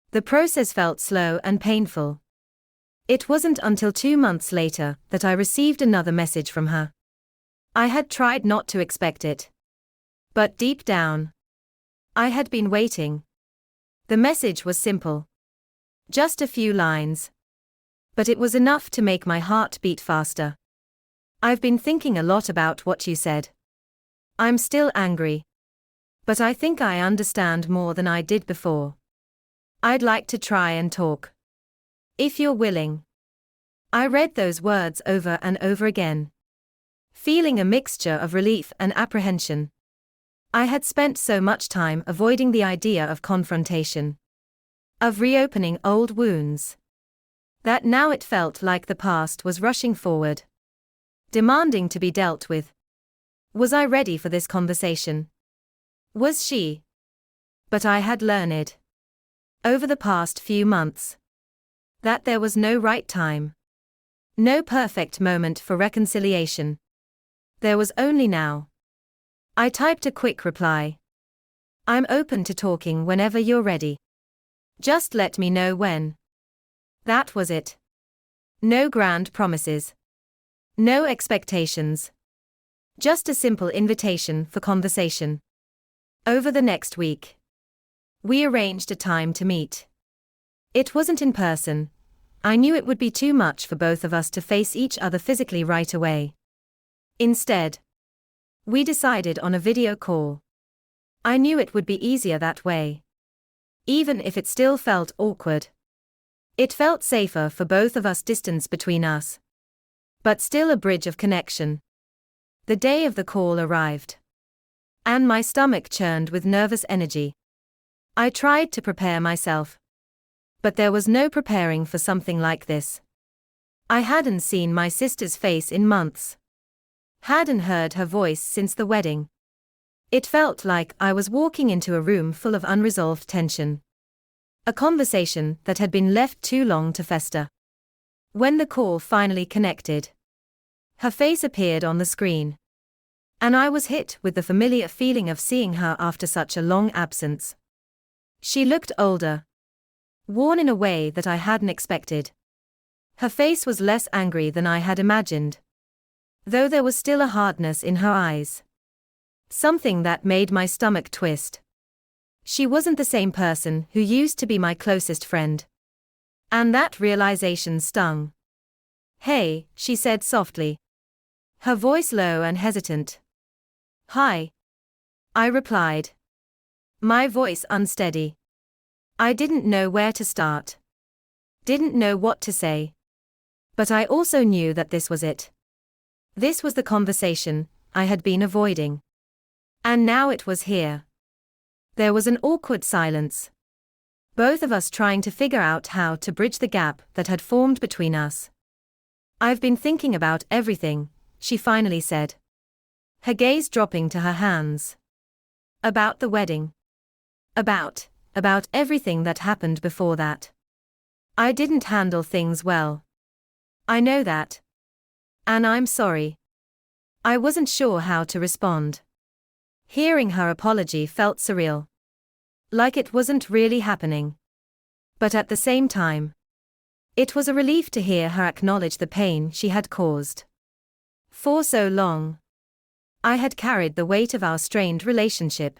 the process felt slow and painful. It wasn't until 2 months later that I received another message from her. I had tried not to expect it, but deep down, I had been waiting. The message was simple. Just a few lines. But it was enough to make my heart beat faster. "I've been thinking a lot about what you said. I'm still angry, but I think I understand more than I did before. I'd like to try and talk, if you're willing." I read those words over and over again, feeling a mixture of relief and apprehension. I had spent so much time avoiding the idea of confrontation, of reopening old wounds, that now it felt like the past was rushing forward, demanding to be dealt with. Was I ready for this conversation? Was she? But I had learned, over the past few months, that there was no right time. No perfect moment for reconciliation. There was only now. I typed a quick reply. I'm open to talking whenever you're ready. Just let me know when. That was it. No grand promises. No expectations. Just a simple invitation for conversation. Over the next week, we arranged a time to meet. It wasn't in person. I knew it would be too much for both of us to face each other physically right away. Instead, we decided on a video call. I knew it would be easier that way. Even if it still felt awkward. It felt safer for both of us, distance between us. But still a bridge of connection. The day of the call arrived. And my stomach churned with nervous energy. I tried to prepare myself. But there was no preparing for something like this. I hadn't seen my sister's face in months. Hadn't heard her voice since the wedding. It felt like I was walking into a room full of unresolved tension. A conversation that had been left too long to fester. When the call finally connected, her face appeared on the screen. And I was hit with the familiar feeling of seeing her after such a long absence. She looked older. Worn in a way that I hadn't expected. Her face was less angry than I had imagined. Though there was still a hardness in her eyes. Something that made my stomach twist. She wasn't the same person who used to be my closest friend. And that realization stung. "Hey," she said softly. Her voice low and hesitant. "Hi," I replied. My voice unsteady. I didn't know where to start. Didn't know what to say. But I also knew that this was it. This was the conversation I had been avoiding. And now it was here. There was an awkward silence. Both of us trying to figure out how to bridge the gap that had formed between us. "I've been thinking about everything," she finally said. Her gaze dropping to her hands. "About the wedding. About everything that happened before that. I didn't handle things well. I know that. And I'm sorry. I wasn't sure how to respond." Hearing her apology felt surreal. Like it wasn't really happening. But at the same time, it was a relief to hear her acknowledge the pain she had caused. For so long, I had carried the weight of our strained relationship.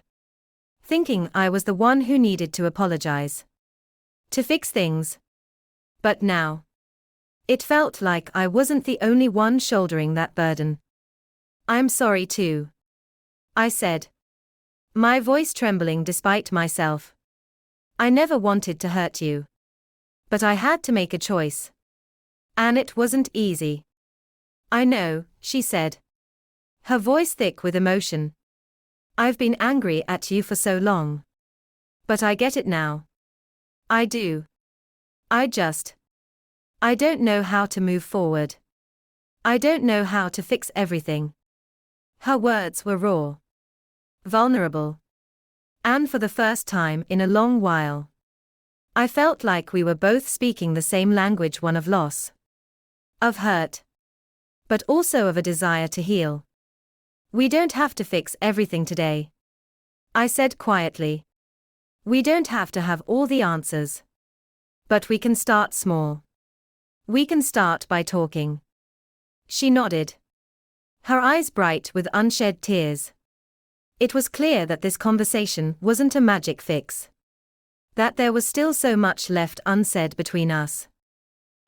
Thinking I was the one who needed to apologize. To fix things. But now, it felt like I wasn't the only one shouldering that burden. "I'm sorry too," I said. My voice trembling despite myself. "I never wanted to hurt you. But I had to make a choice. And it wasn't easy." "I know," she said. Her voice thick with emotion. "I've been angry at you for so long. But I get it now. I do. I don't know how to move forward. I don't know how to fix everything." Her words were raw. Vulnerable. And for the first time in a long while, I felt like we were both speaking the same language, one of loss. Of hurt. But also of a desire to heal. "We don't have to fix everything today," I said quietly. "We don't have to have all the answers. But we can start small. We can start by talking." She nodded. Her eyes bright with unshed tears. It was clear that this conversation wasn't a magic fix. That there was still so much left unsaid between us.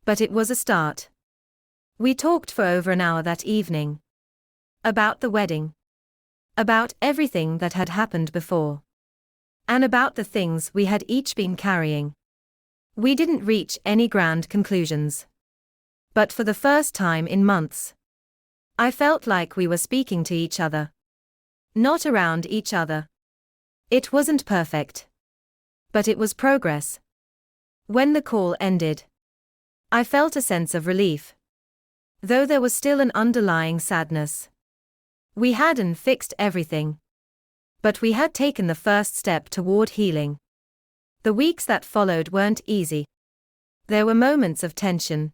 But it was a start. We talked for over an hour that evening. About the wedding. About everything that had happened before. And about the things we had each been carrying. We didn't reach any grand conclusions. But for the first time in months, I felt like we were speaking to each other. Not around each other. It wasn't perfect. But it was progress. When the call ended, I felt a sense of relief. Though there was still an underlying sadness. We hadn't fixed everything, but we had taken the first step toward healing. The weeks that followed weren't easy. There were moments of tension,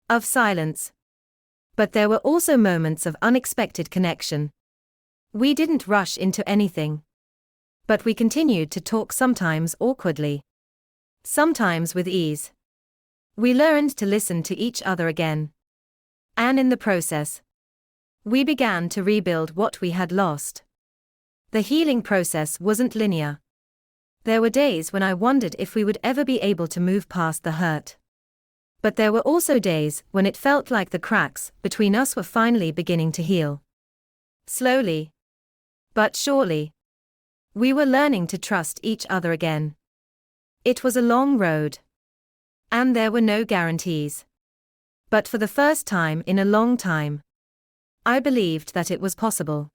of silence, but there were also moments of unexpected connection. We didn't rush into anything, but we continued to talk, sometimes awkwardly, sometimes with ease. We learned to listen to each other again. And in the process, we began to rebuild what we had lost. The healing process wasn't linear. There were days when I wondered if we would ever be able to move past the hurt. But there were also days when it felt like the cracks between us were finally beginning to heal. Slowly, but surely, we were learning to trust each other again. It was a long road, and there were no guarantees. But for the first time in a long time, I believed that it was possible.